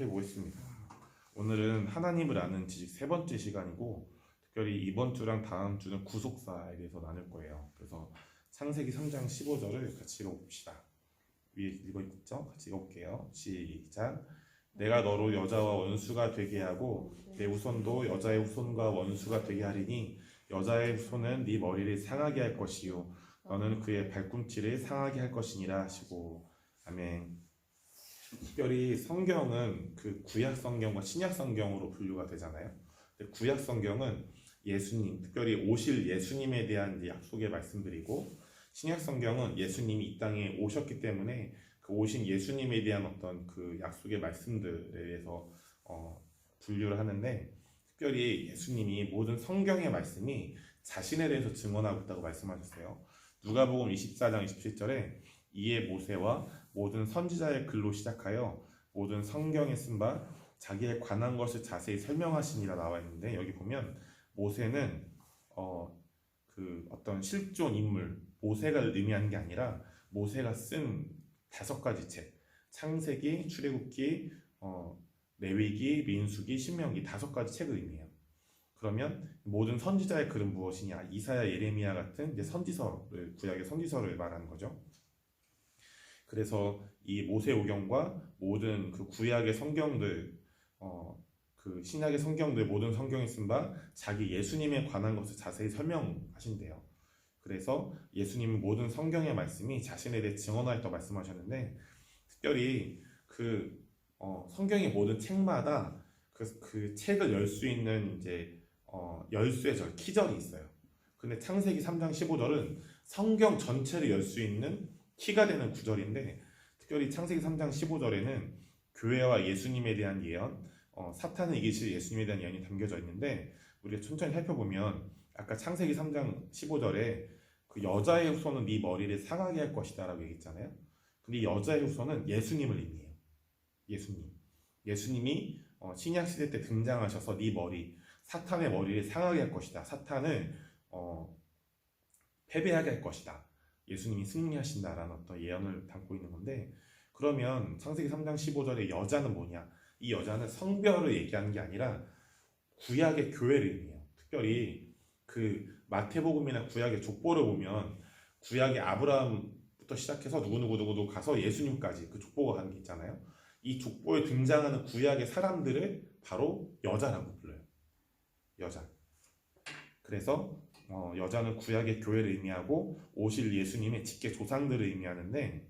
시작해 보겠습니다. 오늘은 하나님을 아는 지식 세 번째 시간이고, 특별히 이번 주랑 다음 주는 구속사에 대해서 나눌 거예요. 그래서 창세기 3장 15절을 같이 읽어봅시다. 위에 읽어있죠? 같이 읽어볼게요. 시작. 내가 너로 여자와 원수가 되게 하고 내 후손도 여자의 후손과 원수가 되게 하리니 여자의 후손은 네 머리를 상하게 할 것이요 너는 그의 발꿈치를 상하게 할 것이니라 하시고. 아멘. 특별히 성경은 그 구약 성경과 신약 성경으로 분류가 되잖아요. 근데 구약 성경은 예수님, 특별히 오실 예수님에 대한 이제 약속의 말씀들이고, 신약 성경은 예수님이 이 땅에 오셨기 때문에 그 오신 예수님에 대한 어떤 그 약속의 말씀들에 대해서 분류를 하는데, 특별히 예수님이 모든 성경의 말씀이 자신에 대해서 증언하고 있다고 말씀하셨어요. 누가복음 24장 27절에 이에 모세와 모든 선지자의 글로 시작하여 모든 성경에 쓴 바 자기에 관한 것을 자세히 설명하시니라 나와 있는데, 여기 보면 모세는 그 어떤 실존 인물 모세가 의미하는 게 아니라 모세가 쓴 5가지 책, 창세기, 출애굽기, 레위기, 민수기, 신명기 5가지 책을 의미해요. 그러면 모든 선지자의 글은 무엇이냐? 이사야, 예레미야 같은 이제 선지서를, 구약의 선지서를 말하는 거죠. 그래서 이 모세오경과 모든 그 구약의 성경들, 그 신약의 성경들, 모든 성경에 쓴 바 자기 예수님에 관한 것을 자세히 설명하신대요. 그래서 예수님은 모든 성경의 말씀이 자신에 대해 증언하였다고 말씀하셨는데, 특별히 그 성경의 모든 책마다 그 책을 열 수 있는 이제 열쇠 절, 키절이 있어요. 근데 창세기 3장 15절은 성경 전체를 열 수 있는 키가 되는 구절인데, 특별히 창세기 3장 15절에는 교회와 예수님에 대한 예언, 사탄을 이기실 예수님에 대한 예언이 담겨져 있는데, 우리가 천천히 살펴보면 아까 창세기 3장 15절에 그 여자의 후손은 네 머리를 상하게 할 것이다 라고 얘기했잖아요. 근데 이 여자의 후손은 예수님을 의미해요. 예수님이 신약 시대 때 등장하셔서 네 머리, 사탄의 머리를 상하게 할 것이다, 사탄을 패배하게 할 것이다, 예수님이 승리하신다라는 어떤 예언을 담고 있는 건데, 그러면 창세기 3장 15절의 여자는 뭐냐? 이 여자는 성별을 얘기하는 게 아니라 구약의 교회를 의미해요. 특별히 그 마태복음이나 구약의 족보를 보면 구약의 아브라함부터 시작해서 누구누구 가서 예수님까지 그 족보가 가는 게 있잖아요. 이 족보에 등장하는 구약의 사람들을 바로 여자라고 불러요. 여자. 그래서 여자는 구약의 교회를 의미하고 오실 예수님의 직계 조상들을 의미하는데,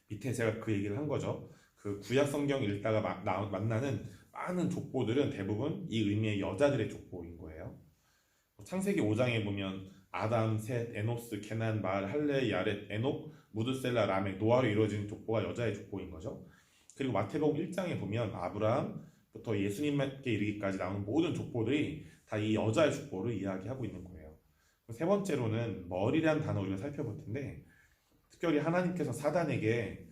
밑에 제가 그 얘기를 한 거죠. 그 구약 성경 읽다가 만나는 많은 족보들은 대부분 이 의미의 여자들의 족보인 거예요. 창세기 5장에 보면 아담, 셋, 에노스, 케난, 말, 할레, 야렛, 에녹, 무드셀라, 라멕, 노아로 이루어진 족보가 여자의 족보인 거죠. 그리고 마태복음 1장에 보면 아브라함부터 예수님께 이르기까지 나오는 모든 족보들이 다 이 여자의 족보를 이야기하고 있는 거예요. 세 번째로는 머리라는 단어 우리가 살펴볼 텐데, 특별히 하나님께서 사단에게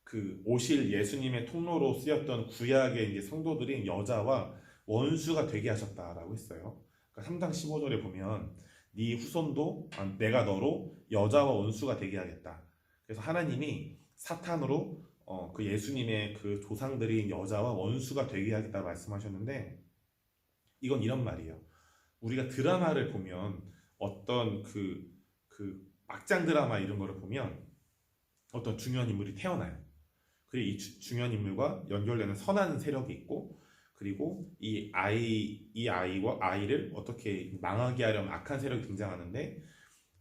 그 오실 예수님의 통로로 쓰였던 구약의 이제 성도들인 여자와 원수가 되게 하셨다라고 했어요. 그러니까 3장 15절에 보면 네 후손도 내가 너로 여자와 원수가 되게 하겠다. 그래서 하나님이 사탄으로 그 예수님의 그 조상들인 여자와 원수가 되게 하겠다 말씀하셨는데, 이건 이런 말이에요. 우리가 드라마를 보면 어떤 그 막장 드라마 이런 거를 보면 어떤 중요한 인물이 태어나요. 그리고 이 중요한 인물과 연결되는 선한 세력이 있고, 그리고 이 아이와 아이를 어떻게 망하게 하려는 악한 세력이 등장하는데,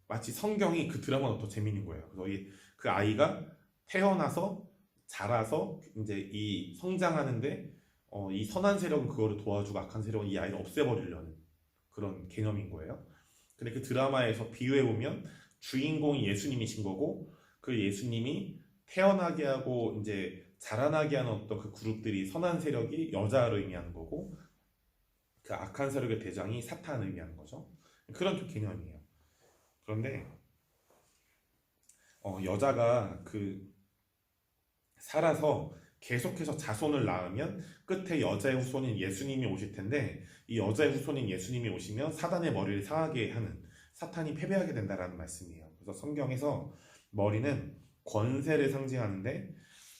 마치 성경이 그 드라마가 더 재밌는 거예요. 그래서 그 아이가 태어나서 자라서 이제 이 성장하는데 이 선한 세력은 그거를 도와주고 악한 세력은 이 아이를 없애버리려는 그런 개념인 거예요. 근데 그 드라마에서 비유해보면 주인공이 예수님이신 거고, 그 예수님이 태어나게 하고 이제 자라나게 하는 어떤 그 그룹들이 선한 세력이 여자를 의미하는 거고, 그 악한 세력의 대장이 사탄을 의미하는 거죠. 그런 좀 개념이에요. 그런데 여자가 그 살아서 계속해서 자손을 낳으면 끝에 여자의 후손인 예수님이 오실 텐데, 이 여자의 후손인 예수님이 오시면 사단의 머리를 상하게 하는, 사탄이 패배하게 된다라는 말씀이에요. 그래서 성경에서 머리는 권세를 상징하는데,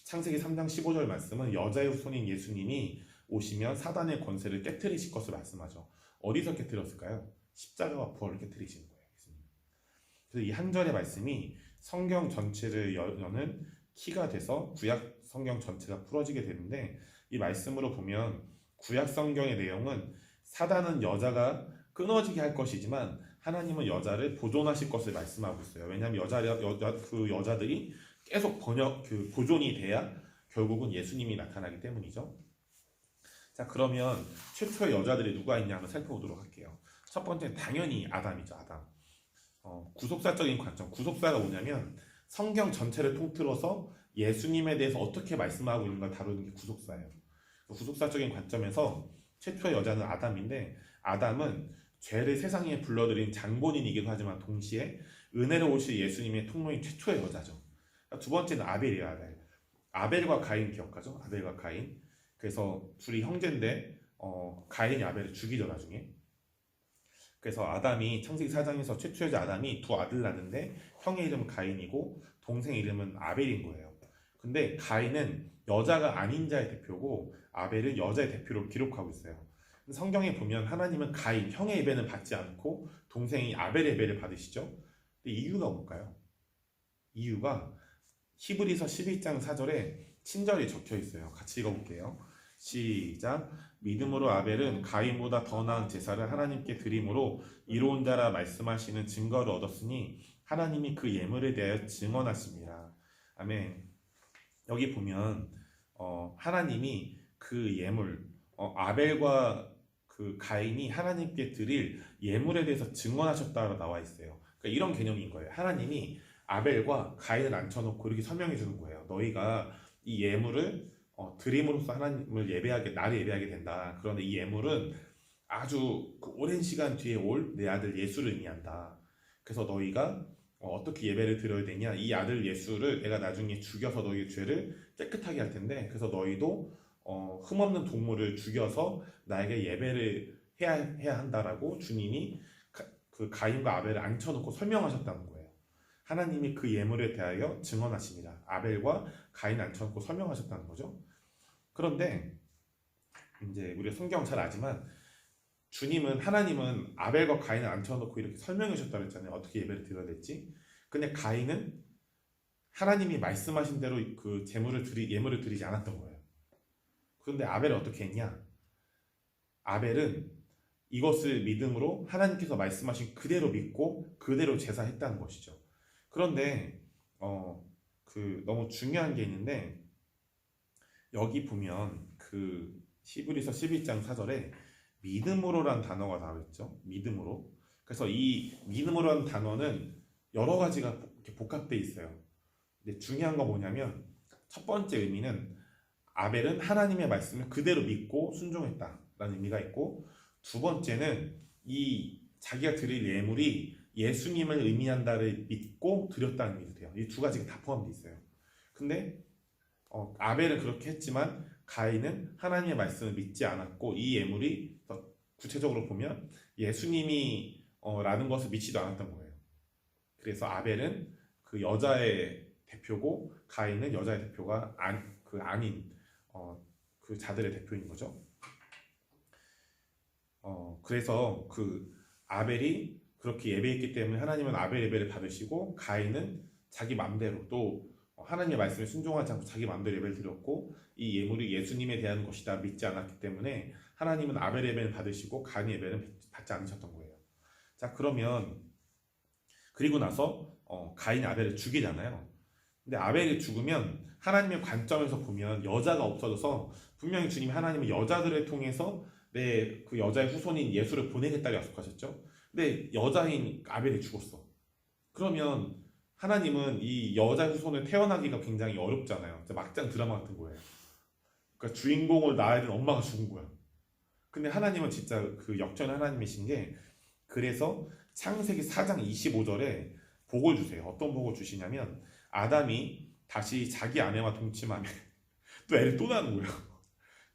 창세기 3장 15절 말씀은 여자의 후손인 예수님이 오시면 사단의 권세를 깨트리실 것을 말씀하죠. 어디서 깨트렸을까요? 십자가와 부활을 깨트리시는 거예요. 예수님. 그래서 이 한 절의 말씀이 성경 전체를 여는 키가 돼서 구약 성경 전체가 풀어지게 되는데, 이 말씀으로 보면 구약 성경의 내용은 사단은 여자가 끊어지게 할 것이지만 하나님은 여자를 보존하실 것을 말씀하고 있어요. 왜냐하면 그 여자들이 계속 보존이 돼야 결국은 예수님이 나타나기 때문이죠. 자, 그러면 최초의 여자들이 누가 있냐 한번 살펴보도록 할게요. 첫 번째는 당연히 아담이죠. 아담. 구속사적인 관점. 구속사가 뭐냐면 성경 전체를 통틀어서 예수님에 대해서 어떻게 말씀하고 있는가 다루는 게 구속사예요. 구속사적인 관점에서 최초의 여자는 아담인데, 아담은 죄를 세상에 불러들인 장본인이기도 하지만 동시에 은혜로 오실 예수님의 통로인 최초의 여자죠. 두 번째는 아벨이에요. 아벨. 아벨과 가인 기억하죠? 아벨과 가인. 그래서 둘이 형제인데 가인이 아벨을 죽이죠, 나중에. 그래서 아담이 창세기 4장에서 최초의 여자 아담이 두 아들 낳는데 형의 이름은 가인이고 동생 이름은 아벨인 거예요. 근데 가인은 여자가 아닌 자의 대표고 아벨은 여자의 대표로 기록하고 있어요. 성경에 보면 하나님은 가인, 형의 예배는 받지 않고 동생이 아벨의 예배를 받으시죠. 근데 이유가 뭘까요? 이유가 히브리서 11장 4절에 친절히 적혀 있어요. 같이 읽어볼게요. 시작. 믿음으로 아벨은 가인보다 더 나은 제사를 하나님께 드림으로 이로운 자라 말씀하시는 증거를 얻었으니 하나님이 그 예물에 대하여 증언하십니다. 아멘. 여기 보면 하나님이 그 예물, 아벨과 그 가인이 하나님께 드릴 예물에 대해서 증언하셨다고 나와 있어요. 그러니까 이런 개념인 거예요. 하나님이 아벨과 가인을 앉혀놓고 이렇게 설명해 주는 거예요. 너희가 이 예물을 드림으로써 하나님을 나를 예배하게 된다. 그런데 이 예물은 아주 오랜 시간 뒤에 올 내 아들 예수를 의미한다. 그래서 너희가 어떻게 예배를 드려야 되냐? 이 아들 예수를 내가 나중에 죽여서 너희의 죄를 깨끗하게 할 텐데, 그래서 너희도 흠없는 동물을 죽여서 나에게 예배를 해야 한다라고 주님이 그 가인과 아벨을 앉혀놓고 설명하셨다는 거예요. 하나님이 그 예물에 대하여 증언하십니다. 아벨과 가인 앉혀놓고 설명하셨다는 거죠. 그런데 이제 우리가 성경 잘 알지만 하나님은 아벨과 가인을 앉혀놓고 이렇게 설명해 주셨다고 했잖아요. 어떻게 예배를 드려야 될지. 근데 가인은 하나님이 말씀하신 대로 그 예물을 드리지 않았던 거예요. 그런데 아벨은 어떻게 했냐? 아벨은 이것을 믿음으로 하나님께서 말씀하신 그대로 믿고 그대로 제사했다는 것이죠. 그런데 너무 중요한 게 있는데, 여기 보면 그 히브리서 11장 4절에 믿음으로란 단어가 나와 있죠. 믿음으로. 그래서 이 믿음으로란 단어는 여러 가지가 이렇게 복합되어 있어요. 근데 중요한 건 뭐냐면, 첫 번째 의미는 아벨은 하나님의 말씀을 그대로 믿고 순종했다라는 의미가 있고, 두 번째는 이 자기가 드릴 예물이 예수님을 의미한다를 믿고 드렸다는 의미도 돼요. 이 두 가지가 다 포함되어 있어요. 근데 아벨은 그렇게 했지만 가인은 하나님의 말씀을 믿지 않았고, 이 예물이 더 구체적으로 보면 예수님이 라는 것을 믿지도 않았던 거예요. 그래서 아벨은 그 여자의 대표고 가인은 여자의 대표가 아닌 그 자들의 대표인 거죠. 그래서 그 아벨이 그렇게 예배했기 때문에 하나님은 아벨 예배를 받으시고, 가인은 자기 맘대로 또 하나님의 말씀에 순종하지 않고 자기 맘대로 예배를 드렸고, 이 예물이 예수님에 대한 것이다 믿지 않았기 때문에 하나님은 아벨 예배를 받으시고 가인 예배는 받지 않으셨던 거예요. 자, 그러면 그리고 나서 가인이 아벨을 죽이잖아요. 근데 아벨이 죽으면 하나님의 관점에서 보면 여자가 없어져서 분명히 주님이 하나님은 여자들을 통해서 내 그 여자의 후손인 예수를 보내겠다고 약속하셨죠. 근데 여자인 아벨이 죽었어. 그러면 하나님은 이 여자의 후손을 태어나기가 굉장히 어렵잖아요. 막장 드라마 같은 거예요. 그러니까 주인공을 낳아야 되는 엄마가 죽은 거야. 근데 하나님은 진짜 그 역전 하나님이신 게, 그래서 창세기 4장 25절에 복을 주세요. 어떤 복을 주시냐면, 아담이 다시 자기 아내와 동침하며 또 애를 또 낳는 거예요.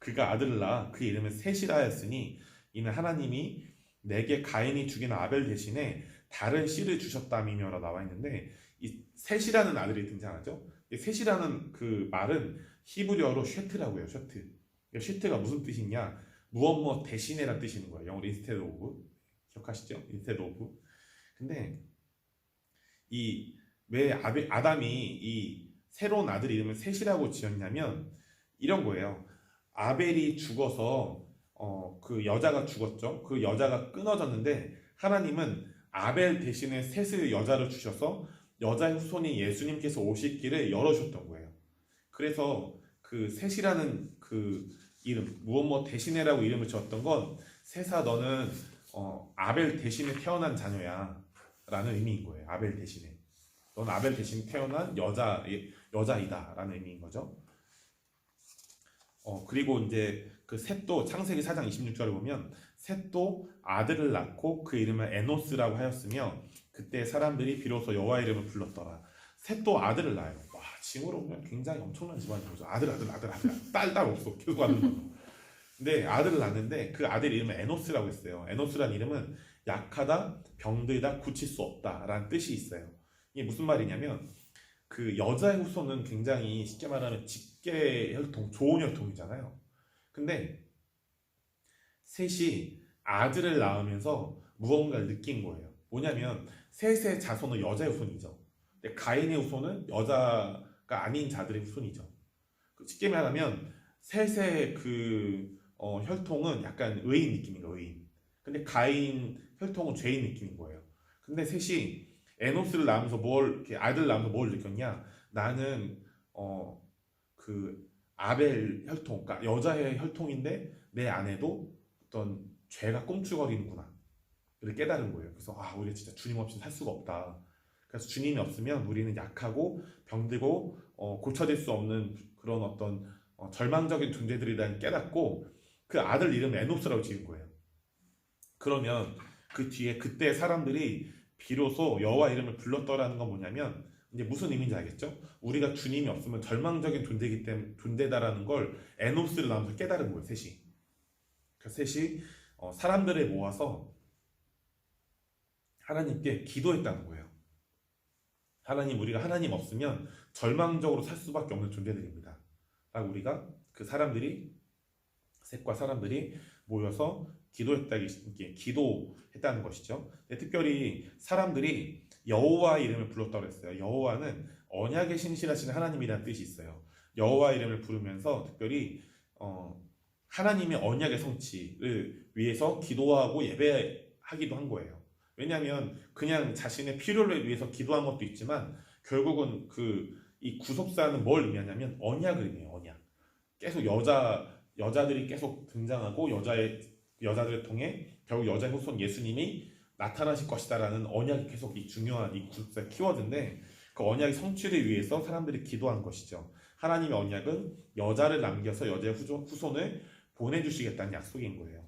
그가 아들을 낳아 그 이름을 셋이라 하였으니 이는 하나님이 내게 가인이 죽인 아벨 대신에 다른 씨를 주셨다미며라 나와 있는데, 이 셋이라는 아들이 등장하죠. 셋이라는 그 말은 히브리어로 쉐트라고 해요. 쉐트. 쉐트가 무슨 뜻이냐? 무엇 대신에란 뜻이 있는 거예요. 영어로 instead of. 기억하시죠? instead of. 근데 이 왜 아담이 이 새로운 아들 이름을 셋이라고 지었냐면 이런 거예요. 아벨이 죽어서 그 여자가 죽었죠. 그 여자가 끊어졌는데 하나님은 아벨 대신에 셋의 여자를 주셔서 여자의 후손이 예수님께서 오실 길을 열어주셨던 거예요. 그래서 그 셋이라는 그 이름 무엇 대신에라고 이름을 지었던 건 셋아 너는 아벨 대신에 태어난 자녀야 라는 의미인 거예요. 아벨 대신에 넌 아벨 대신에 태어난 여자이다 라는 의미인 거죠. 그리고 이제 그 셋도 창세기 4장 26절을 보면 셋도 아들을 낳고 그 이름을 에노스라고 하였으며 그때 사람들이 비로소 여호와 이름을 불렀더라. 셋도 아들을 낳아요. 와, 징후로 보면 굉장히 엄청난 집안인 거죠. 아들 딸 없어. 계속 하는 거죠. 근데 아들을 낳는데 그 아들 이름을 에노스라고 했어요. 에노스라는 이름은 약하다, 병들다, 고칠 수 없다 라는 뜻이 있어요. 이게 무슨 말이냐면 그 여자의 후손은 굉장히 쉽게 말하면 직계 혈통, 좋은 혈통이잖아요. 근데 셋이 아들을 낳으면서 무언가를 느낀 거예요. 뭐냐면 셋의 자손은 여자의 후손이죠. 근데 가인의 후손은 여자가 아닌 자들의 후손이죠. 쉽게 말하면 셋의 그 혈통은 약간 의인 느낌인 거예요. 의인. 근데 가인 혈통은 죄인 느낌인 거예요. 근데 셋이 에노스를 낳으면서 이렇게 아들 낳으면서 뭘 느꼈냐? 나는 그 아벨 혈통, 그러니까 여자의 혈통인데 내 안에도 어떤 죄가 꼼추거리는구나. 를 깨달은 거예요. 그래서 우리 진짜 주님 없이는 살 수가 없다. 그래서 주님이 없으면 우리는 약하고 병들고 고쳐질 수 없는 그런 어떤 절망적인 존재들이라는 깨닫고 그 아들 이름 에노스라고 지은 거예요. 그러면 그 뒤에 그때 사람들이 비로소 여호와 이름을 불렀더라는 건 뭐냐면 이제 무슨 의미인지 알겠죠? 우리가 주님이 없으면 절망적인 존재이기 때문에 존재다라는 걸 에노스를 나오면서 깨달은 거예요. 셋이. 그 셋이 사람들을 모아서 하나님께 기도했다는 거예요. 하나님, 우리가 하나님 없으면 절망적으로 살 수밖에 없는 존재들입니다. 라고 우리가 그 사람들이 셋과 사람들이 모여서 기도했다는 것이죠. 특별히 사람들이 여호와 이름을 불렀다고 했어요. 여호와는 언약에 신실하신 하나님이라는 뜻이 있어요. 여호와 이름을 부르면서 특별히 하나님의 언약의 성취를 위해서 기도하고 예배하기도 한 거예요. 왜냐하면 그냥 자신의 필요를 위해서 기도한 것도 있지만 결국은 이 구속사는 뭘 의미하냐면 언약을 의미해요. 언약. 계속 여자들이 계속 등장하고 여자들을 통해 결국 여자의 후손 예수님이 나타나실 것이다라는 언약이 계속 이 중요한 이 구속사의 키워드인데 그 언약의 성취를 위해서 사람들이 기도한 것이죠. 하나님의 언약은 여자를 남겨서 여자의 후손을 보내주시겠다는 약속인 거예요.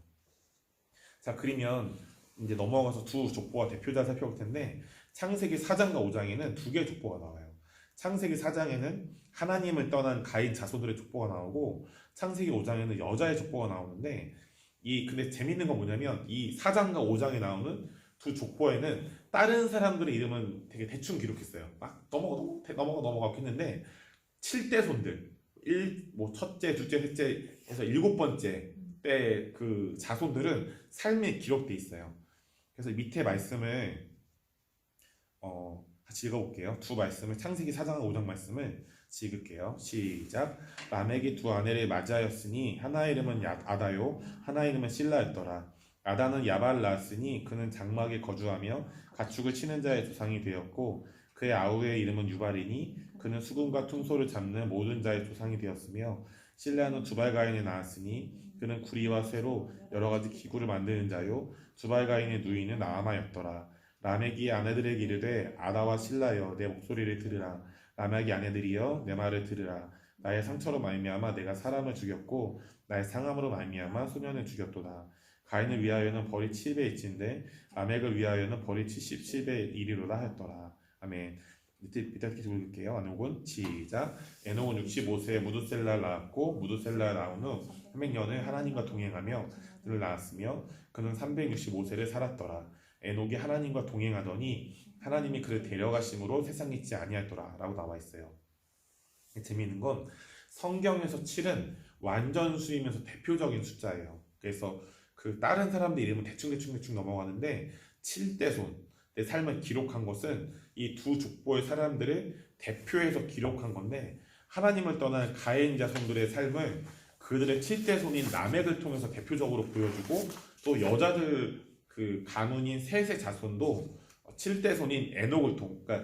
자, 그러면 이제 넘어가서 두 족보와 대표자를 살펴볼 텐데 창세기 4장과 5장에는 두 개의 족보가 나와요. 창세기 4장에는 하나님을 떠난 가인 자손들의 족보가 나오고 창세기 5장에는 여자의 족보가 나오는데 근데 재밌는 건 뭐냐면 이 4장과 5장에 나오는 두 족보에는 다른 사람들의 이름은 되게 대충 기록했어요. 막 넘어가 했는데 7대 손들 첫째, 둘째, 셋째 해서 7번째 때 그 자손들은 삶에 기록돼 있어요. 그래서 밑에 말씀을 같이 읽어볼게요. 두 말씀을 창세기 4장 5장 말씀을 읽을게요. 시작. 라멕이 두 아내를 맞이하였으니 하나의 이름은 아다요 하나의 이름은 실라였더라. 아다는 야발을 낳았으니 그는 장막에 거주하며 가축을 치는 자의 조상이 되었고 그의 아우의 이름은 유발이니 그는 수금과 퉁소를 잡는 모든 자의 조상이 되었으며 실라는 두발가인을 낳았으니 그는 구리와 쇠로 여러 가지 기구를 만드는 자요 두발가인의 누이는 나아마였더라. 라멕이 아내들에게 이르되 아다와 실라여 내 목소리를 들으라. 라멕이 아내들이여 내 말을 들으라. 나의 상처로 말미암아 내가 사람을 죽였고 나의 상함으로 말미암아 소년을 죽였도다. 가인을 위하여는 벌이 7배일진데 라멕을 위하여는 벌이 77배이리로다 하였더라. 아멘. 밑에 계속 읽을게요. 에녹은 시작. 에녹은 65세에 무두셀라를 낳았고 무두셀라를 낳은 후 300년을 하나님과 동행하며 그를 낳았으며 그는 365세를 살았더라. 에녹이 하나님과 동행하더니 하나님이 그를 데려가심으로 세상 있지 아니하였더라 라고 나와 있어요. 재미있는 건 성경에서 7은 완전수이면서 대표적인 숫자예요. 그래서 그 다른 사람들 이름은 대충 넘어가는데 7대손 내 삶을 기록한 것은 이 두 족보의 사람들을 대표해서 기록한 건데, 하나님을 떠난 가인 자손들의 삶을 그들의 7대손인 라멕을 통해서 대표적으로 보여주고, 또 여자들 그 가문인 셋의 자손도 7대손인 에녹을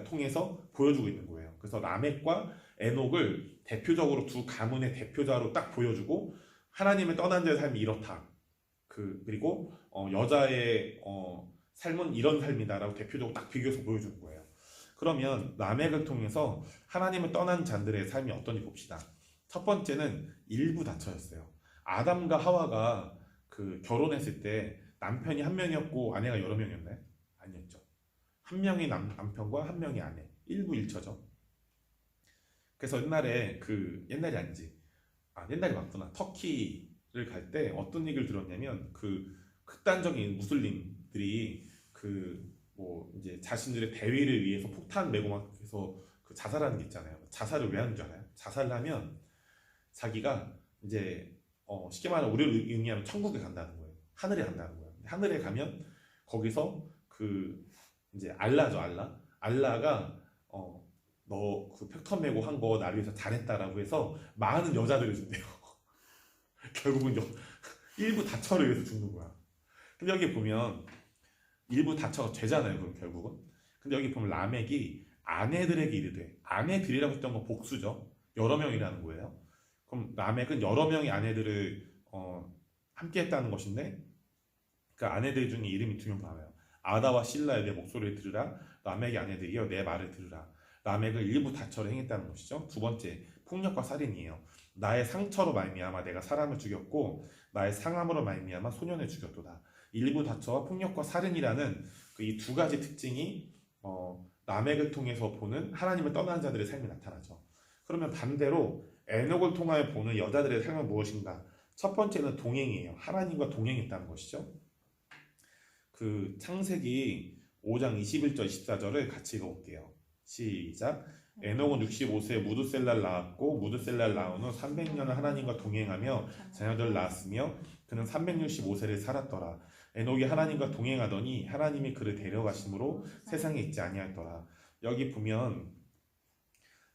통해서 보여주고 있는 거예요. 그래서 라멕과 에녹을 대표적으로 두 가문의 대표자로 딱 보여주고, 하나님을 떠난 자의 삶이 이렇다. 그리고 여자의 삶은 이런 삶이다라고 대표적으로 딱 비교해서 보여주는 거예요. 그러면 라멕을 통해서 하나님을 떠난 자들의 삶이 어떤지 봅시다. 첫 번째는 일부 다처였어요. 아담과 하와가 그 결혼했을 때 남편이 한 명이었고 아내가 여러 명이었나요? 아니었죠. 한 명이 남편과 한 명이 아내. 일부 일처죠. 그래서 옛날이 아니지. 옛날이 맞구나. 터키를 갈 때 어떤 얘기를 들었냐면, 그 극단적인 무슬림들이 이제 자신들의 대위를 위해서 폭탄 메고 막 해서 그 자살하는 게 있잖아요. 자살을 왜 하는 줄 알아요? 자살을 하면 자기가 이제 쉽게 말하면 우리를 의미하면 천국에 간다는 거예요. 하늘에 간다는 거예요. 하늘에 가면 거기서 이제 알라죠, 알라가 너 그 폭탄 메고 한 거 나를 위해서 잘했다라고 해서 많은 여자들을 준대요. 결국은 일부 다처를 위해서 죽는 거야. 근데 여기 보면 일부 다처가 죄잖아요, 그럼 결국은. 근데 여기 보면 라멕이 아내들에게 이르되, 아내들이라고 했던 건 복수죠. 여러 명이라는 거예요. 그럼 라멕은 여러 명의 아내들을 함께 했다는 것인데, 그 아내들 중에 이름이 두 명 나와요. 아다와 실라의 내 목소리를 들으라. 라멕의 아내들이여 내 말을 들으라. 라멕을 일부 다처를 행했다는 것이죠. 두 번째, 폭력과 살인이에요. 나의 상처로 말미암아 내가 사람을 죽였고 나의 상함으로 말미암아 소년을 죽였도다. 일부 다처와 폭력과 살인이라는 이 두 가지 특징이 라멕을 통해서 보는 하나님을 떠나는 자들의 삶이 나타나죠. 그러면 반대로 에녹을 통하여 보는 여자들의 삶은 무엇인가? 첫 번째는 동행이에요. 하나님과 동행했다는 것이죠. 그 창세기 5장 21절 24절을 같이 읽어볼게요. 시작. 에녹은 65세에 무드셀라를 낳았고 무드셀라를 낳은 후 300년을 하나님과 동행하며 자녀들을 낳았으며 그는 365세를 살았더라. 에녹이 하나님과 동행하더니 하나님이 그를 데려가심으로 세상에 있지 아니하였더라. 여기 보면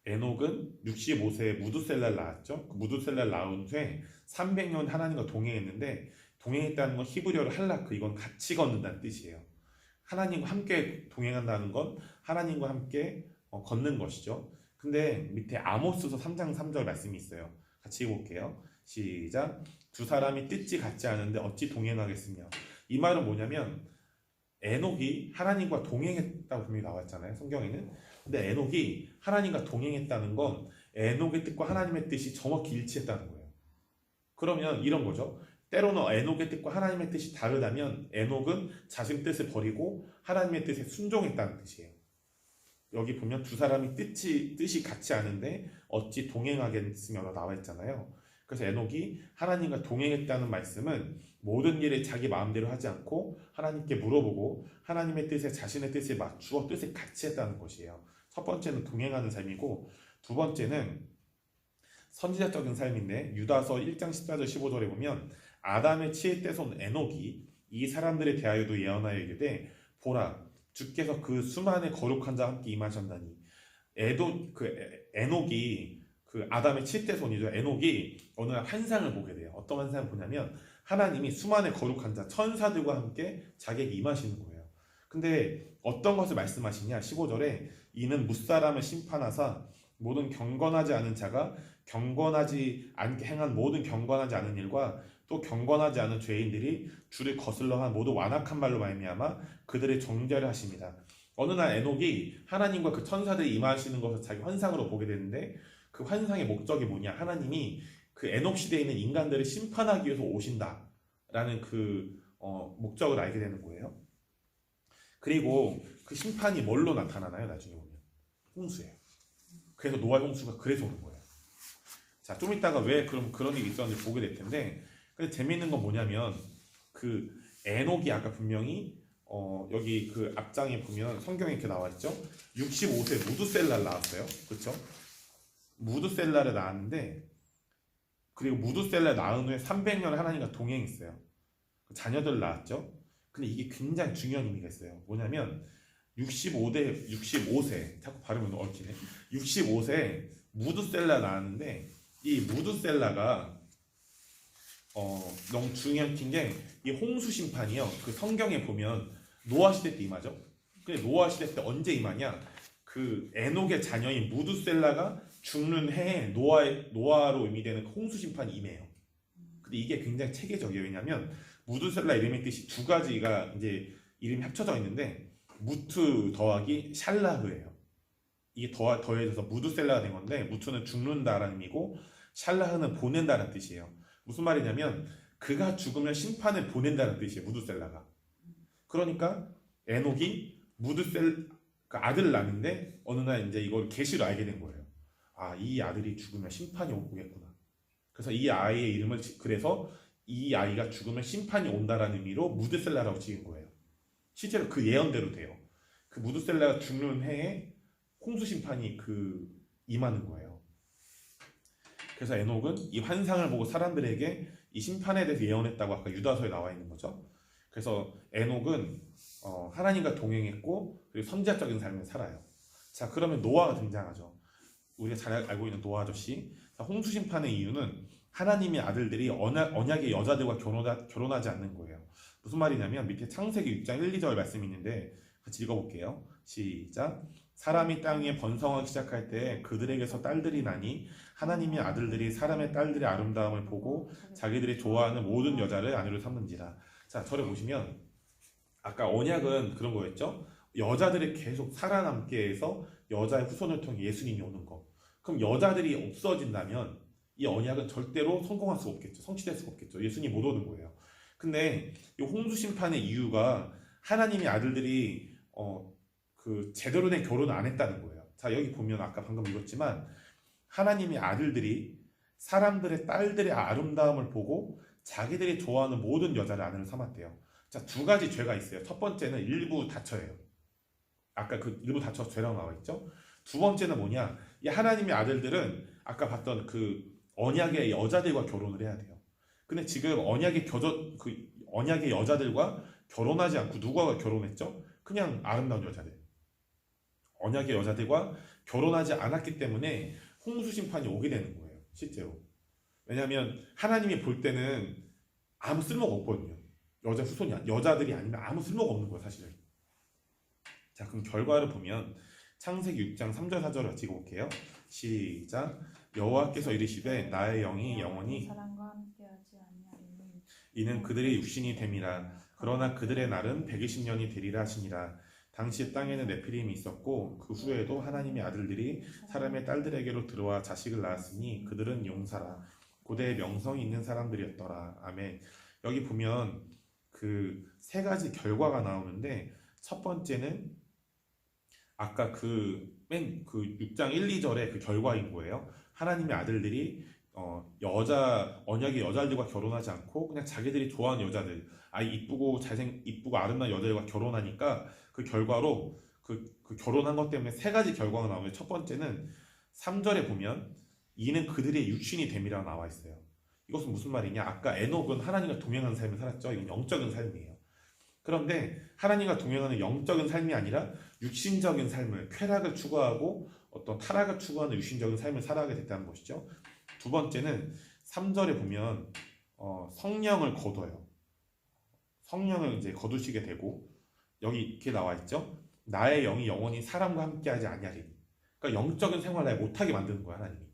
에녹은 65세에 무드셀라를 낳았죠. 그 무드셀라를 낳은 후에 300년 하나님과 동행했는데, 동행했다는 건 히브리어로 할라크, 이건 같이 걷는다는 뜻이에요. 하나님과 함께 동행한다는 건 하나님과 함께 걷는 것이죠. 근데 밑에 아모스서 3장 3절 말씀이 있어요. 같이 읽어볼게요. 시작. 두 사람이 뜻이 같지 않은데 어찌 동행하겠으며. 이 말은 뭐냐면, 에녹이 하나님과 동행했다고 분명히 나왔잖아요, 성경에는. 근데 에녹이 하나님과 동행했다는 건 에녹의 뜻과 하나님의 뜻이 정확히 일치했다는 거예요. 그러면 이런 거죠. 때로는 에녹의 뜻과 하나님의 뜻이 다르다면 에녹은 자신 뜻을 버리고 하나님의 뜻에 순종했다는 뜻이에요. 여기 보면 두 사람이 뜻이 같지 않은데 어찌 동행하겠으며 나와 있잖아요. 그래서 에녹이 하나님과 동행했다는 말씀은 모든 일을 자기 마음대로 하지 않고 하나님께 물어보고 하나님의 뜻에 자신의 뜻에 맞추어 뜻을 같이 했다는 것이에요. 첫 번째는 동행하는 삶이고, 두 번째는 선지자적인 삶인데, 유다서 1장 14절 15절에 보면 아담의 칠대손 에녹이 이 사람들에 대하여도 예언하여 이르되, 보라 주께서 그 수많은 거룩한 자와 함께 임하셨나니. 에녹이 그 아담의 칠대손이죠. 에녹이 어느 날 환상을 보게 돼요. 어떤 환상을 보냐면 하나님이 수많은 거룩한 자 천사들과 함께 자기에게 임하시는 거예요. 근데 어떤 것을 말씀하시냐? 15절에 이는 무사람을 심판하사 모든 경건하지 않은 자가 경건하지 않게 행한 모든 경건하지 않은 일과 또 경건하지 않은 죄인들이 주를 거슬러 한 모두 완악한 말로 말미암아 그들의 정죄를 하십니다. 어느 날 에녹이 하나님과 그 천사들이 임하시는 것을 자기 환상으로 보게 되는데, 그 환상의 목적이 뭐냐? 하나님이 그 에녹 시대에 있는 인간들을 심판하기 위해서 오신다라는 목적을 알게 되는 거예요. 그리고 그 심판이 뭘로 나타나나요? 나중에 보면 홍수예요. 그래서 노아의 홍수가 그래서 오는 거예요. 자, 좀 이따가 왜 그런 일이 있었는지 보게 될 텐데, 근데 재미있는 건 뭐냐면 그 에녹이 아까 분명히 여기 그 앞장에 보면 성경에 이렇게 나와 있죠. 65세 무드셀라를 낳았어요. 그렇죠? 무드셀라를 낳았는데, 그리고 무드셀라 낳은 후에 300년을 하나님과 동행했어요. 자녀들을 낳았죠. 근데 이게 굉장히 중요한 의미가 있어요. 뭐냐면 65세 자꾸 발음이 얽히네. 65세 무드셀라 낳았는데, 이 무드셀라가 너무 중요한 게 이 홍수 심판이요. 그 성경에 보면 노아 시대 때 임하죠. 근데 노아 시대 때 언제 임하냐? 그 에녹의 자녀인 무드셀라가 죽는 해에 노아로 의미되는 그 홍수 심판이 임해요. 근데 이게 굉장히 체계적이에요. 왜냐면 무드셀라 이름의 뜻이 두 가지가 이제 이름이 합쳐져 있는데, 무트 더하기 샬라흐예요. 이게 더해져서 무드셀라가 된 건데, 무트는 죽는다라는 의미고 샬라흐는 보낸다는 뜻이에요. 무슨 말이냐면 그가 죽으면 심판을 보낸다는 뜻이에요. 무드셀라가. 그러니까 에녹이 그 아들을 낳는데 어느 날 이제 이걸 계시로 알게 된 거예요. 아, 이 아들이 죽으면 심판이 오겠구나. 그래서 이 아이의 이름을, 그래서 이 아이가 죽으면 심판이 온다라는 의미로 무드셀라라고 지은 거예요. 실제로 그 예언대로 돼요. 그 무드셀라가 죽는 해에 홍수 심판이 임하는 거예요. 그래서 에녹은 이 환상을 보고 사람들에게 이 심판에 대해서 예언했다고 아까 유다서에 나와 있는 거죠. 그래서 에녹은 하나님과 동행했고, 그리고 선지자적인 삶을 살아요. 자, 그러면 노아가 등장하죠. 우리가 잘 알고 있는 노아 아저씨. 자, 홍수 심판의 이유는 하나님의 아들들이 언약의 여자들과 결혼하지 않는 거예요. 무슨 말이냐면 밑에 창세기 6장 1, 2절 말씀이 있는데 같이 읽어볼게요. 시작. 사람이 땅 위에 번성하기 시작할 때 그들에게서 딸들이 나니 하나님의 아들들이 사람의 딸들의 아름다움을 보고 자기들이 좋아하는 모든 여자를 아내로 삼는지라. 자, 저를 보시면 아까 언약은 그런 거였죠. 여자들이 계속 살아남게 해서 여자의 후손을 통해 예수님이 오는 거. 그럼 여자들이 없어진다면 이 언약은 절대로 성공할 수 없겠죠. 성취될 수가 없겠죠. 예수님 못 오는 거예요. 근데 이 홍수 심판의 이유가 하나님의 아들들이 제대로 된 결혼을 안 했다는 거예요. 자, 여기 보면 아까 방금 읽었지만 하나님의 아들들이 사람들의 딸들의 아름다움을 보고 자기들이 좋아하는 모든 여자를 아내로 삼았대요. 자, 두 가지 죄가 있어요. 첫 번째는 일부 다처예요. 아까 그 일부 다처 죄라고 나와 있죠. 두 번째는 뭐냐? 이 하나님의 아들들은 아까 봤던 그 언약의 여자들과 결혼을 해야 돼요. 근데 지금 언약의 여자들과 결혼하지 않고 누구와 결혼했죠? 그냥 아름다운 여자들. 언약의 여자들과 결혼하지 않았기 때문에 홍수 심판이 오게 되는 거예요. 실제로. 왜냐하면 하나님이 볼 때는 아무 쓸모가 없거든요. 여자들이 아니면 아무 쓸모가 없는 거예요, 사실은. 자, 그럼 결과를 보면 창세기 6장 3절 4절을 같이 읽어볼게요. 시작. 여호와께서 이르시되 나의 영이 영원히 사람과 함께하지 아니하리니 이는 그들의 육신이 됨이라. 그러나 그들의 날은 120년이 되리라 하시니라. 당시 땅에는 네피림이 있었고 그 후에도 하나님의 아들들이 사람의 딸들에게로 들어와 자식을 낳았으니 그들은 용사라. 고대의 명성이 있는 사람들이었더라. 아멘. 여기 보면 그 세 가지 결과가 나오는데, 첫 번째는 아까 그 6장 1, 2절의 그 결과인 거예요. 하나님의 아들들이 언약의 여자들과 결혼하지 않고 그냥 자기들이 좋아하는 여자들, 이쁘고 아름다운 여자들과 결혼하니까 그 결과로 그 결혼한 것 때문에 세 가지 결과가 나오는데, 첫 번째는 3절에 보면 이는 그들의 육신이 됨이라고 나와 있어요. 이것은 무슨 말이냐? 아까 에녹은 하나님과 동행하는 삶을 살았죠. 이건 영적인 삶이에요. 그런데 하나님과 동행하는 영적인 삶이 아니라 육신적인 삶을, 쾌락을 추구하고 어떤 타락을 추구하는 육신적인 삶을 살아가게 됐다는 것이죠. 두 번째는 3절에 보면 성령을 거둬요. 성령을 이제 거두시게 되고, 여기 이렇게 나와 있죠. 나의 영이 영원히 사람과 함께하지 아니하리니. 그러니까 영적인 생활을 못하게 만드는 거야, 하나님이.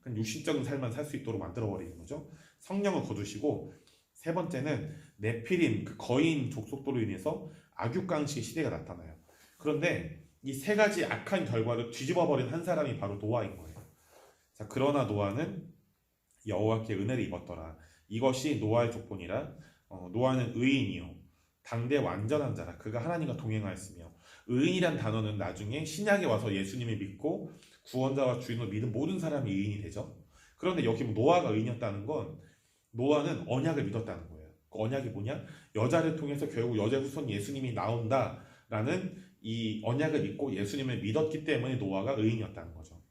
그냥 육신적인 삶만 살 수 있도록 만들어버리는 거죠. 성령을 거두시고, 세 번째는 네피림, 그 거인 족속도로 인해서 악육강식의 시대가 나타나요. 그런데 이 세 가지 악한 결과를 뒤집어버린 한 사람이 바로 노아인 거예요. 자, 그러나 노아는 여호와께 은혜를 입었더라. 이것이 노아의 조건이라. 노아는 의인이요 당대 완전한 자라. 그가 하나님과 동행하였으며. 의인이란 단어는 나중에 신약에 와서 예수님을 믿고 구원자와 주인으로 믿은 모든 사람이 의인이 되죠. 그런데 여기 노아가 의인이었다는 건, 노아는 언약을 믿었다는 거예요. 그 언약이 뭐냐? 여자를 통해서 결국 여자의 후손 예수님이 나온다라는 이 언약을 믿고 예수님을 믿었기 때문에 노아가 의인이었다는 거죠.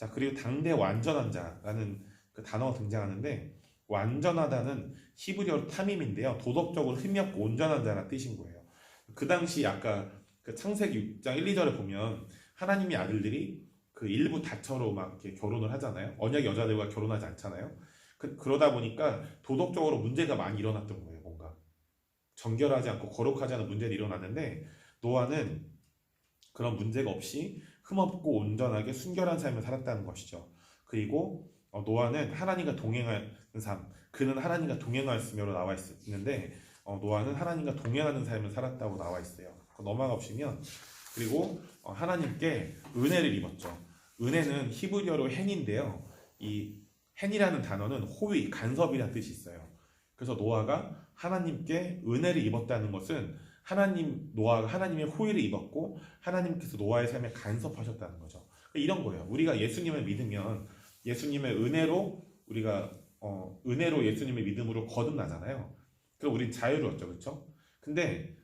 자, 그리고 당대 완전한 자라는 그 단어가 등장하는데 완전하다는 히브리어로 탐임인데요. 도덕적으로 흠이 없고 온전한 자라는 뜻인 거예요. 그 당시 아까 그 창세기 6장 1, 2절에 보면 하나님의 아들들이 그 일부 다처로 막 이렇게 결혼을 하잖아요. 언약 여자들과 결혼하지 않잖아요. 그러다 보니까 도덕적으로 문제가 많이 일어났던 거예요. 뭔가 정결하지 않고 거룩하지 않은 문제들이 일어났는데 노아는 그런 문제가 없이 흠없고 온전하게 순결한 삶을 살았다는 것이죠. 그리고 노아는 하나님과 동행하는 삶, 그는 하나님과 동행하였으며로 나와 있는데 노아는 하나님과 동행하는 삶을 살았다고 나와 있어요. 넘어가 보시면 그리고 하나님께 은혜를 입었죠. 은혜는 히브리어로 hen인데요. 이 hen이라는 단어는 호의, 간섭이라는 뜻이 있어요. 그래서 노아가 하나님께 은혜를 입었다는 것은 노아가 하나님의 호의를 입었고 하나님께서 노아의 삶에 간섭하셨다는 거죠. 이런 거예요. 우리가 예수님을 믿으면 예수님의 은혜로 우리가 은혜로 예수님의 믿음으로 거듭나잖아요. 그럼 우린 자유를 얻죠, 그렇죠? 근데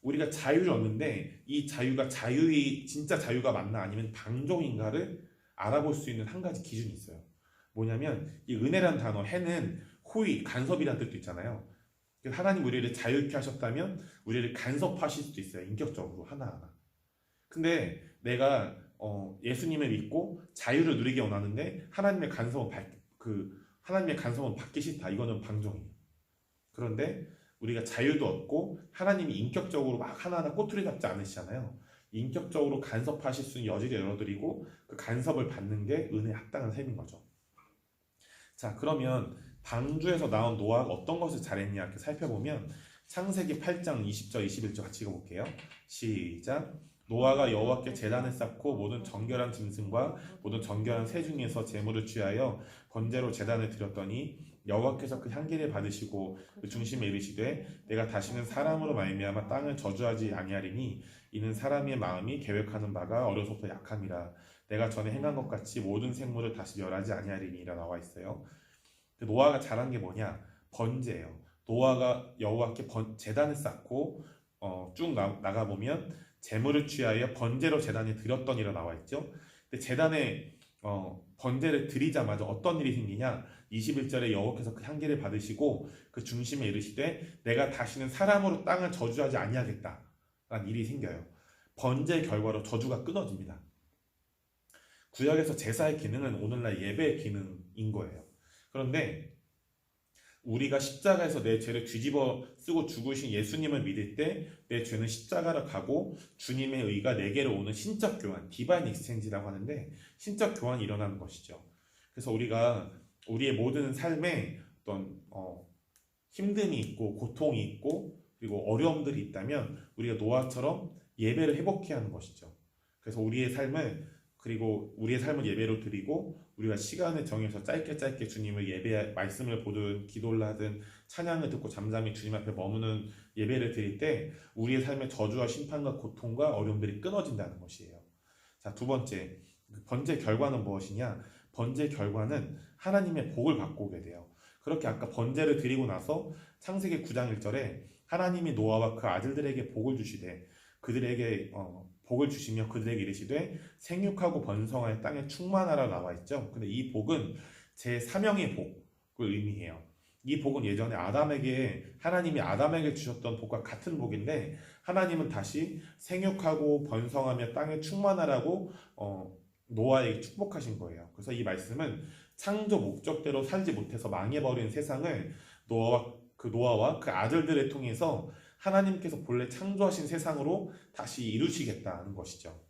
우리가 자유를 얻는데 이 자유가 진짜 자유가 맞나 아니면 방종인가를 알아볼 수 있는 한 가지 기준이 있어요. 뭐냐면 이 은혜란 단어 해는 호의, 간섭이라는 뜻도 있잖아요. 하나님 우리를 자유케 하셨다면 우리를 간섭하실 수도 있어요. 인격적으로 하나하나. 근데 내가 예수님을 믿고 자유를 누리기 원하는데 하나님의 간섭은 받기 싫다. 이거는 방종이에요. 그런데 우리가 자유도 얻고 하나님이 인격적으로 막 하나하나 꼬투리 잡지 않으시잖아요. 인격적으로 간섭하실 수 있는 여지를 열어드리고 그 간섭을 받는 게 은혜에 합당한 셈인 거죠. 자, 그러면 방주에서 나온 노아가 어떤 것을 잘했냐 이렇게 살펴보면 창세기 8장 20절 21절 같이 읽어볼게요. 시작. 노아가 여호와께 제단을 쌓고 모든 정결한 짐승과 모든 정결한 새 중에서 제물을 취하여 번제로 제단을 드렸더니 여호와께서 그 향기를 받으시고 그 중심에 이르시되 내가 다시는 사람으로 말미암아 땅을 저주하지 아니하리니 이는 사람의 마음이 계획하는 바가 어려서부터 약함이라 내가 전에 행한 것 같이 모든 생물을 다시 멸하지 아니하리니라 나와 있어요. 노아가 잘한 게 뭐냐? 번제예요. 노아가 여호와께 제단을 쌓고 쭉 나가 보면 제물을 취하여 번제로 제단에 드렸더니라 나와 있죠. 근데 제단에 번제를 드리자마자 어떤 일이 생기냐? 21절에 여호와께서 그 향기를 받으시고 그 중심에 이르시되 내가 다시는 사람으로 땅을 저주하지 아니하겠다 라는 일이 생겨요. 번제의 결과로 저주가 끊어집니다. 구약에서 제사의 기능은 오늘날 예배의 기능인 거예요. 그런데 우리가 십자가에서 내 죄를 뒤집어 쓰고 죽으신 예수님을 믿을 때 내 죄는 십자가로 가고 주님의 의가 내게로 오는 신적 교환, 디바인 익스체인지라고 하는데 신적 교환이 일어나는 것이죠. 그래서 우리가 우리의 모든 삶에 어떤 힘듦이 있고 고통이 있고 그리고 어려움들이 있다면 우리가 노아처럼 예배를 회복해야 하는 것이죠. 그래서 우리의 삶을 예배로 드리고 우리가 시간을 정해서 짧게 주님을 말씀을 보든 기도를 하든 찬양을 듣고 잠잠히 주님 앞에 머무는 예배를 드릴 때 우리의 삶의 저주와 심판과 고통과 어려움들이 끊어진다는 것이에요. 자, 두 번째, 번제 결과는 무엇이냐? 번제 결과는 하나님의 복을 받고 오게 돼요. 그렇게 아까 번제를 드리고 나서 창세기 9장 1절에 하나님이 노아와 그 아들들에게 복을 주시되 그들에게 복을 주시며 그들에게 이르시되 생육하고 번성하여 땅에 충만하라 나와 있죠. 근데 이 복은 제 사명의 복을 의미해요. 이 복은 예전에 하나님이 아담에게 주셨던 복과 같은 복인데 하나님은 다시 생육하고 번성하며 땅에 충만하라고 노아에게 축복하신 거예요. 그래서 이 말씀은 창조 목적대로 살지 못해서 망해버린 세상을 노아와 그 아들들을 통해서 하나님께서 본래 창조하신 세상으로 다시 이루시겠다는 것이죠.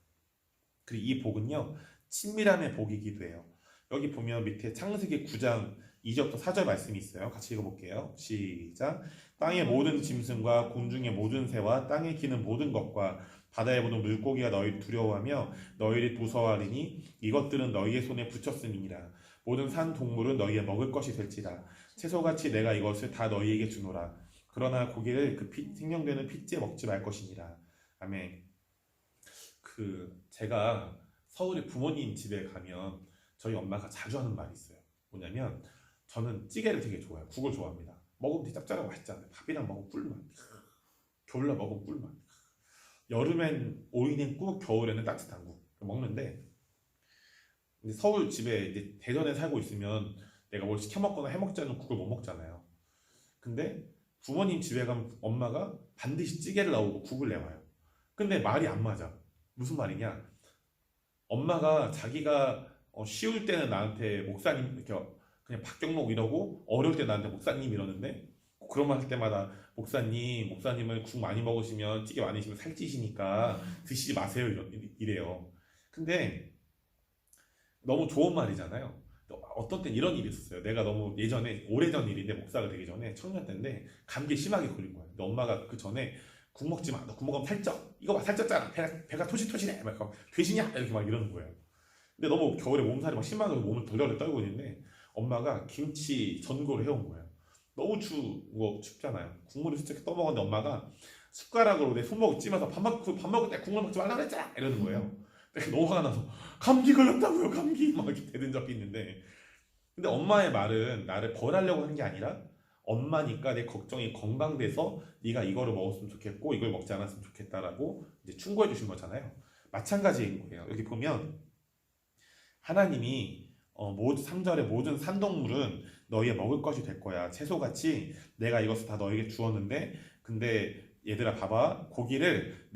그리고 이 복은요, 친밀함의 복이기도 해요. 여기 보면 밑에 창세기 9장 2절부터 4절 말씀이 있어요. 같이 읽어볼게요. 시작. 땅의 모든 짐승과 곤중의 모든 새와 땅에 기는 모든 것과 바다에 보는 물고기가 너희를 두려워하며 너희를 무서워하리니 이것들은 너희의 손에 붙였음이니라. 모든 산 동물은 너희의 먹을 것이 될지라. 채소같이 내가 이것을 다 너희에게 주노라. 그러나 고기를 생명되는 핏째 먹지 말 것이니라. 아멘. 제가 서울에 부모님 집에 가면 저희 엄마가 자주 하는 말이 있어요. 뭐냐면 저는 찌개를 되게 좋아해요. 국을 좋아합니다. 먹으면 되게 짭짤하고 맛있잖아요. 밥이랑 먹으면 꿀맛. 겨울날 먹으면 꿀맛. 여름엔 오이냉국, 겨울에는 따뜻한 국 먹는데 근데 서울 집에 이제 대전에 살고 있으면 내가 뭘 시켜 먹거나 해 먹지 않으면 국을 못 먹잖아요. 근데 부모님 집에 가면 엄마가 반드시 찌개를 나오고 국을 내와요. 근데 말이 안 맞아. 무슨 말이냐? 엄마가 자기가 쉬울 때는 나한테 목사님 이렇게 그냥 박경록 이러고 어려울 때 나한테 목사님 이러는데 꼭 그런 말 할 때마다 목사님은 국 많이 먹으시면 찌개 많이 드시면 살찌시니까 드시지 마세요 이래요. 근데 너무 좋은 말이잖아요. 어떤 땐 이런 일이 있었어요. 내가 너무 예전에 오래전 일인데 목사가 되기 전에 청년 때인데 감기 심하게 걸린 거예요. 근데 엄마가 그 전에 국 먹지 마. 너 국 먹으면 살쪄. 이거 봐 살쪘잖아. 배가 토실토실해. 막 돼지냐? 이렇게 막 이러는 거예요. 근데 너무 겨울에 몸살이 막 심하게 몸을 덜덜 떨고 있는데 엄마가 김치 전골을 해온 거예요. 너무 춥잖아요. 국물을 슬쩍 떠먹었는데 엄마가 숟가락으로 내 손목을 찌면서 밥 먹을 때 국물 먹지 말라 그랬잖아 이러는 거예요. 내가 너무 화가 나서 감기 걸렸다고요 감기 막 이렇게 대든 적이 있는데 근데 엄마의 말은 나를 벌하려고 하는 게 아니라 엄마니까 내 걱정이 건강돼서 네가 이거를 먹었으면 좋겠고 이걸 먹지 않았으면 좋겠다라고 이제 충고해 주신 거잖아요. 마찬가지인 거예요. 여기 보면 하나님이 3절에 모든 산동물은 너희의 먹을 것이 될 거야. 채소같이 내가 이것을 다 너에게 주었는데 근데 얘들아 봐봐 고기를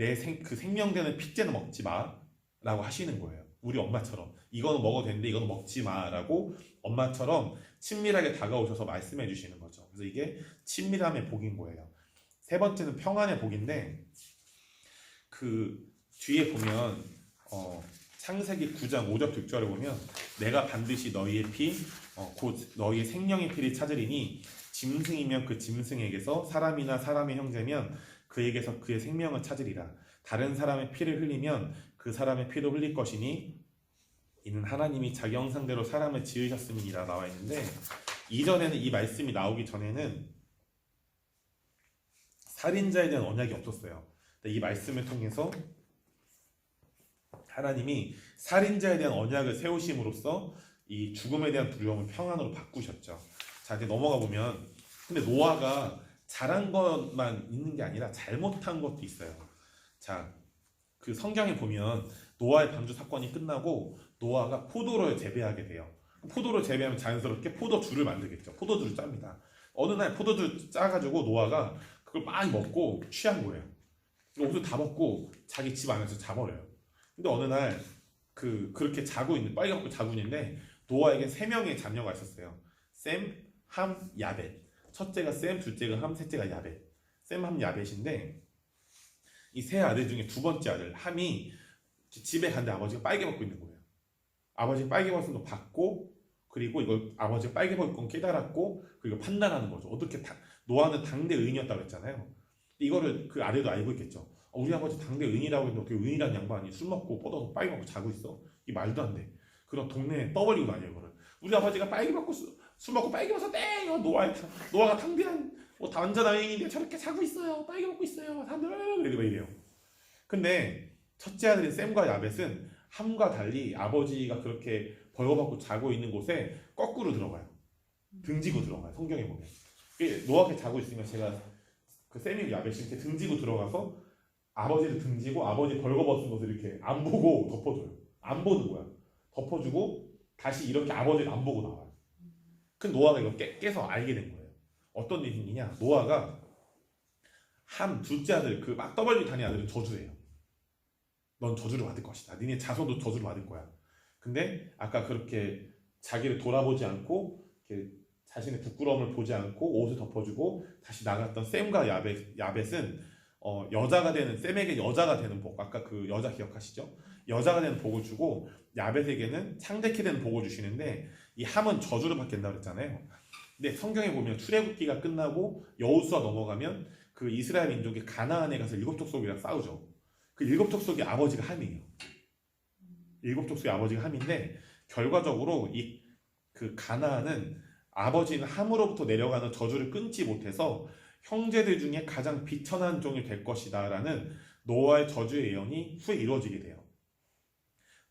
그 생명되는 핏째는 먹지 마 라고 하시는 거예요. 우리 엄마처럼 이거는 먹어도 되는데 이거는 먹지 마 라고 엄마처럼 친밀하게 다가오셔서 말씀해 주시는 거죠. 그래서 이게 친밀함의 복인 거예요. 세 번째는 평안의 복인데 그 뒤에 보면 창세기 9장 5절 6절에 보면 내가 반드시 너희의 피 곧 너희의 생명의 피를 찾으리니 짐승이면 그 짐승에게서 사람이나 사람의 형제면 그에게서 그의 생명을 찾으리라. 다른 사람의 피를 흘리면 그 사람의 피도 흘릴 것이니 이는 하나님이 자기 형상대로 사람을 지으셨음이니라 나와 있는데 이전에는 이 말씀이 나오기 전에는 살인자에 대한 언약이 없었어요. 이 말씀을 통해서 하나님이 살인자에 대한 언약을 세우심으로써 이 죽음에 대한 두려움을 평안으로 바꾸셨죠. 자 이제 넘어가 보면 근데 노아가 잘한 것만 있는 게 아니라 잘못한 것도 있어요. 자 그 성경에 보면 노아의 방주 사건이 끝나고 노아가 포도를 재배하게 돼요. 포도를 재배하면 자연스럽게 포도주를 만들겠죠. 포도주를 짭니다. 어느 날 포도주 짜가지고 노아가 그걸 많이 먹고 취한 거예요. 옷을 다 벗고 자기 집 안에서 자버려요. 근데 어느 날 그렇게 빨개 먹고 자고 있는데 노아에게 3명의 자녀가 있었어요. 셈, 함, 야벳. 첫째가 셈, 둘째가 함, 셋째가 야벳. 셈, 함, 야벳인데 이 세 아들 중에 두 번째 아들 함이 집에 갔는데 아버지가 빨개 먹고 있는 거예요. 아버지 빨개 벗은 거 봤고 그리고 이걸 아버지가 빨개 벗은 건 깨달았고 그리고 판단하는 거죠. 어떻게 노아는 당대 의인이었다고 했잖아요. 이거를 그 아들도 알고 있겠죠. 우리 아버지 당대 의인이라고 했는데 어떻게 의인이라는 양반이 술 먹고 뻗어서 빨개 먹고 자고 있어? 이 말도 안 돼. 그런 동네에 떠벌리고 다녀요. 이거를. 우리 아버지가 빨개 먹고 술 먹고 빨개 벗었대. 노아가 당대한 완전한 의인인데 저렇게 자고 있어요. 빨개 먹고 있어요. 사람들 이래요. 근데 첫째 아들인 셈과 야벳은 함과 달리 아버지가 그렇게 벌거벗고 자고 있는 곳에 거꾸로 들어가요. 등지고 들어가요. 성경에 보면. 노아가 자고 있으면 제가 그 셈이 야벳이 이렇게 등지고 들어가서 아버지를 등지고 아버지 벌거벗은 것을 이렇게 안 보고 덮어줘요. 안 보는 거야. 덮어주고 다시 이렇게 아버지를 안 보고 나와요. 그 노아가 이거 깨서 알게 된 거예요. 어떤 얘기냐? 노아가 함 둘째 아들 그 막 떠벌리고 다니는 아들은 저주해요. 넌 저주를 받을 것이다. 니네 자손도 저주를 받을 거야. 근데 아까 그렇게 자기를 돌아보지 않고 이렇게 자신의 부끄러움을 보지 않고 옷을 덮어주고 다시 나갔던 셈과 야벳은 여자가 되는 셈에게 여자가 되는 복. 아까 그 여자 기억하시죠? 여자가 되는 복을 주고 야벳에게는 창대케 되는 복을 주시는데 이 함은 저주를 받게 된다고 그랬잖아요. 근데 성경에 보면 출애굽기가 끝나고 여호수아 넘어가면 그 이스라엘 민족이 가나안에 가서 7족속이랑 싸우죠. 그 7족속의 아버지가 함이에요. 7족속의 아버지가 함인데 결과적으로 그 가나안은 아버지는 함으로부터 내려가는 저주를 끊지 못해서 형제들 중에 가장 비천한 종이 될 것이다 라는 노아의 저주의 예언이 후에 이루어지게 돼요.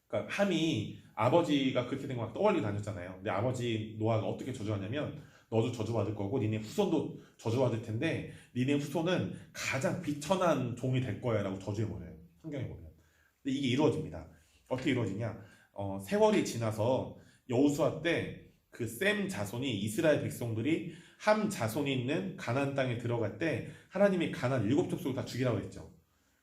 그러니까 함이 아버지가 그렇게 된 거 막 떠올리고 다녔잖아요. 근데 아버지 노아가 어떻게 저주하냐면 너도 저주받을 거고 니네 후손도 저주받을 텐데 니네 후손은 가장 비천한 종이 될 거야 라고 저주해버려요. 성경에 보면. 근데 이게 이루어집니다. 어떻게 이루어지냐? 세월이 지나서 여호수아 때 그 셈 자손이 이스라엘 백성들이 함 자손이 있는 가나안 땅에 들어갈 때 하나님이 가나안 7족속을 다 죽이라고 했죠.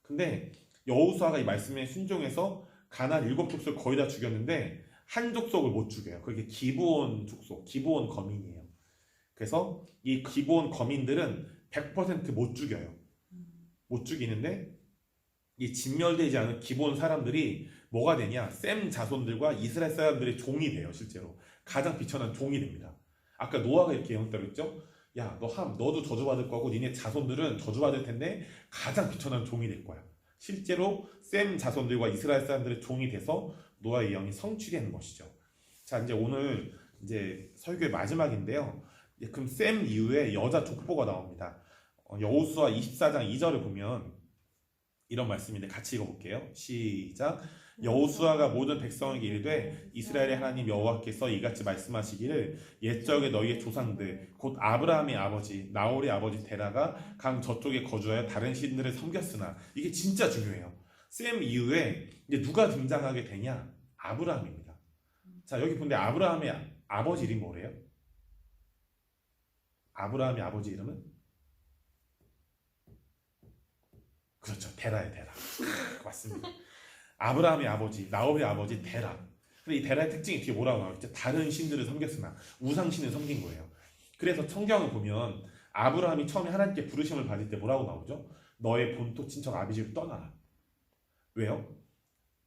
근데 여호수아가 이 말씀에 순종해서 가나안 7족속을 거의 다 죽였는데 한 족속을 못 죽여요. 그게 기브온 족속, 기브온 거민이에요. 그래서 이 기브온 거민들은 100% 못 죽여요. 못 죽이는데 이 진멸되지 않은 기브온 사람들이 뭐가 되냐? 셈 자손들과 이스라엘 사람들의 종이 돼요. 실제로 가장 비천한 종이 됩니다. 아까 노아가 이렇게 예언했다고 했죠? 야, 너도 저주받을 거고 니네 자손들은 저주받을 텐데 가장 비천한 종이 될 거야. 실제로 셈 자손들과 이스라엘 사람들의 종이 돼서 노아의 예언이 성취되는 것이죠. 자, 이제 오늘 이제 설교의 마지막인데요. 그럼 셈 이후에 여자 족보가 나옵니다. 여호수아 24장 2절을 보면 이런 말씀인데 같이 읽어볼게요. 시작. 여호수아가 모든 백성에게 이르되 이스라엘의 하나님 여호와께서 이같이 말씀하시기를 옛적에 너희의 조상들 곧 아브라함의 아버지 나홀의 아버지 데라가 강 저쪽에 거주하여 다른 신들을 섬겼으나 이게 진짜 중요해요. 셈 이후에 이제 누가 등장하게 되냐? 아브라함입니다. 자, 여기 근데 아브라함의 아버지 이름이 뭐래요? 아브라함의 아버지 이름은? 그렇죠. 데라예요. 데라. 맞습니다. 아브라함의 아버지, 나홀의 아버지 데라. 근데 이 데라의 특징이 뒤에 뭐라고 나오겠죠? 다른 신들을 섬겼으나 우상신을 섬긴 거예요. 그래서 성경을 보면 아브라함이 처음에 하나님께 부르심을 받을 때 뭐라고 나오죠? 너의 본토 친척 아비집을 떠나라. 왜요?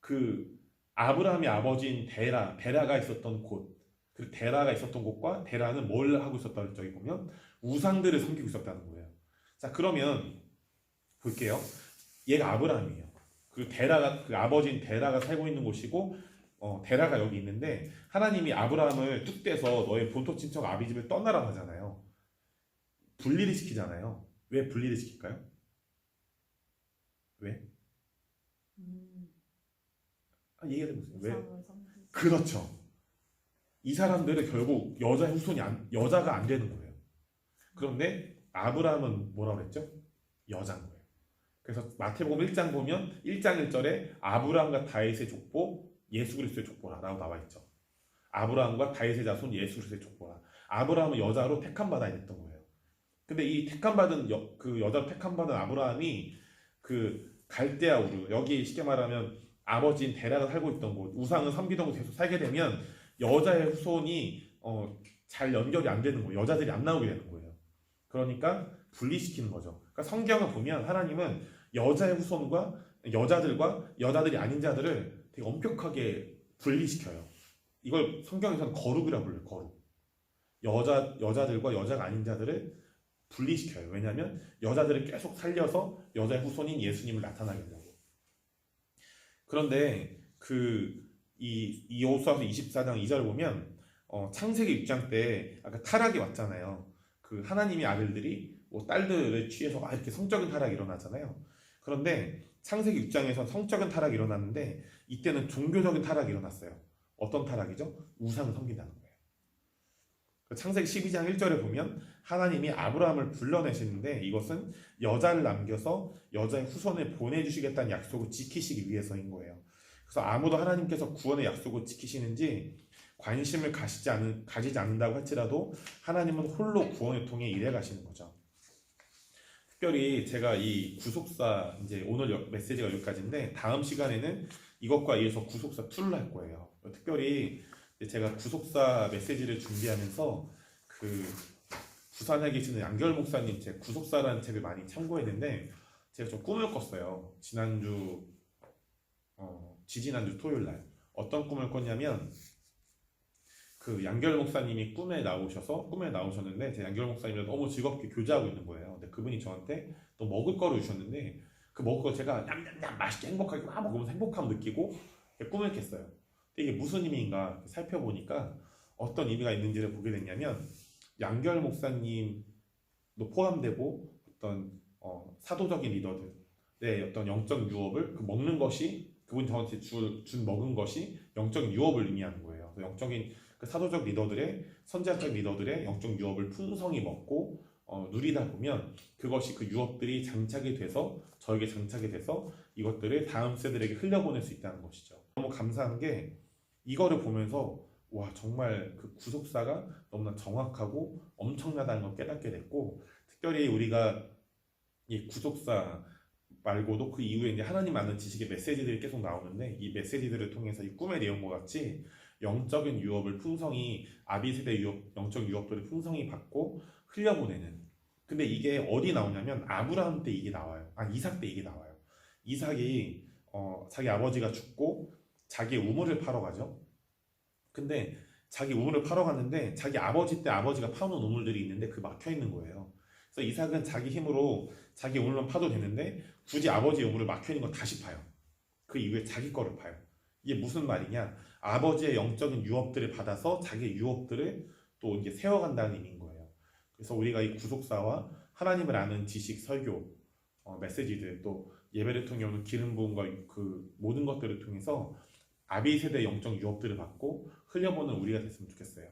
그 아브라함의 아버지인 데라가 있었던 곳, 그 데라가 있었던 곳과 데라는 뭘 하고 있었다는 저기 보면 우상들을 섬기고 있었다는 거예요. 자, 그러면 볼게요. 얘가 아브라함이에요. 그 데라가 그 아버지인 데라가 살고 있는 곳이고 데라가 여기 있는데 하나님이 아브라함을 뚝 떼서 너의 본토 친척 아비집을 떠나라 하잖아요. 분리를 시키잖아요. 왜 분리를 시킬까요? 왜? 얘기해보세요. 왜? 그렇죠. 이 사람들은 결국 여자의 후손이 여자가 안 되는 거예요. 그런데 아브라함은 뭐라고 그랬죠? 여자인 거예요. 그래서 마태복음 1장 보면 1장 1절에 아브라함과 다윗의 족보 예수 그리스도의 족보라라고 나와 있죠. 아브라함과 다윗의 자손 예수 그리스도의 족보라. 아브라함은 여자로 택함 받아야 됐던 거예요. 근데 이 택함 받은 그 여자로 택함 받은 아브라함이 그 갈대아 우르, 여기 쉽게 말하면 아버지인 데라가 살고 있던 곳, 우상을 섬기던 곳에 계속 살게 되면 여자의 후손이 잘 연결이 안 되는 거예요. 여자들이 안 나오게 되는 거예요. 그러니까 분리시키는 거죠. 그러니까 성경을 보면 하나님은 여자의 후손과 여자들과 여자들이 아닌 자들을 되게 엄격하게 분리시켜요. 이걸 성경에서는 거룩이라고 불러요. 거룩. 여자들과 여자가 아닌 자들을 분리시켜요. 왜냐하면 여자들을 계속 살려서 여자의 후손인 예수님을 나타나게 하려고. 그런데 이 여호수아서 24장 2절을 보면 창세기 6장 때 아까 타락이 왔잖아요. 그 하나님의 아들들이 뭐 딸들을 취해서 이렇게 성적인 타락이 일어나잖아요. 그런데 창세기 6장에서 성적인 타락이 일어났는데 이때는 종교적인 타락이 일어났어요. 어떤 타락이죠? 우상을 섬긴다는 거예요. 창세기 12장 1절에 보면 하나님이 아브라함을 불러내시는데 이것은 여자를 남겨서 여자의 후손을 보내주시겠다는 약속을 지키시기 위해서인 거예요. 그래서 아무도 하나님께서 구원의 약속을 지키시는지 관심을 가지지 않는다고 할지라도 하나님은 홀로 구원을 통해 일해 가시는 거죠. 특별히 제가 이 구속사 이제 오늘 메시지가 여기까지인데 다음 시간에는 이것과 이어서 구속사 2를 할 거예요. 특별히 제가 구속사 메시지를 준비하면서 그 부산에 계시는 양결 목사님 제 구속사라는 책을 많이 참고했는데 제가 좀 꿈을 꿨어요. 지지난주 토요일 날 어떤 꿈을 꿨냐면 그 양결 목사님이 꿈에 나오셨는데 제 양결 목사님이랑 너무 즐겁게 교제하고 있는 거예요. 근데 그분이 저한테 또 먹을 거를 주셨는데 그 먹을 거 제가 냠냠냠 맛있게 행복하게 막 먹으면서 행복함 느끼고 꿈을 깼어요. 이게 무슨 의미인가 살펴보니까 어떤 의미가 있는지를 보게 됐냐면 양결 목사님도 포함되고 어떤 사도적인 리더들의 어떤 영적 유업을 그 먹는 것이 그분이 저한테 준 먹은 것이 영적 유업을 의미하는 거예요. 영적인 그 사도적 리더들의 선지자적 리더들의 영적 유업을 풍성히 먹고 누리다 보면 그것이 그 유업들이 저에게 장착이 돼서 이것들을 다음 세대에게 흘려보낼 수 있다는 것이죠. 너무 감사한 게 이거를 보면서 와 정말 그 구속사가 너무나 정확하고 엄청나다는 걸 깨닫게 됐고, 특별히 우리가 이 구속사 말고도 그 이후에 이제 하나님 아는 지식의 메시지들이 계속 나오는데, 이 메시지들을 통해서 이 꿈의 내용과 같이 영적인 유업을 풍성히, 아비 세대 유업, 영적 유업들을 풍성히 받고 흘려보내는. 근데 이게 어디 나오냐면 아브라함 때 이게 나와요. 이삭 때 이게 나와요. 이삭이 자기 아버지가 죽고 자기 우물을 파러 가죠. 근데 자기 우물을 파러 갔는데 자기 아버지 때 아버지가 파놓은 우물들이 있는데 그 막혀 있는 거예요. 그래서 이삭은 자기 힘으로 자기 우물만 파도 되는데 굳이 아버지의 우물을 막혀 있는 건 다시 파요. 그 이후에 자기 거를 파요. 이게 무슨 말이냐? 아버지의 영적인 유업들을 받아서 자기의 유업들을 또 이제 세워간다는 의미인 거예요. 그래서 우리가 이 구속사와 하나님을 아는 지식, 설교, 메시지들, 또 예배를 통해 오는 기름 부음과 그 모든 것들을 통해서 아비 세대 영적 유업들을 받고 흘려보는 우리가 됐으면 좋겠어요.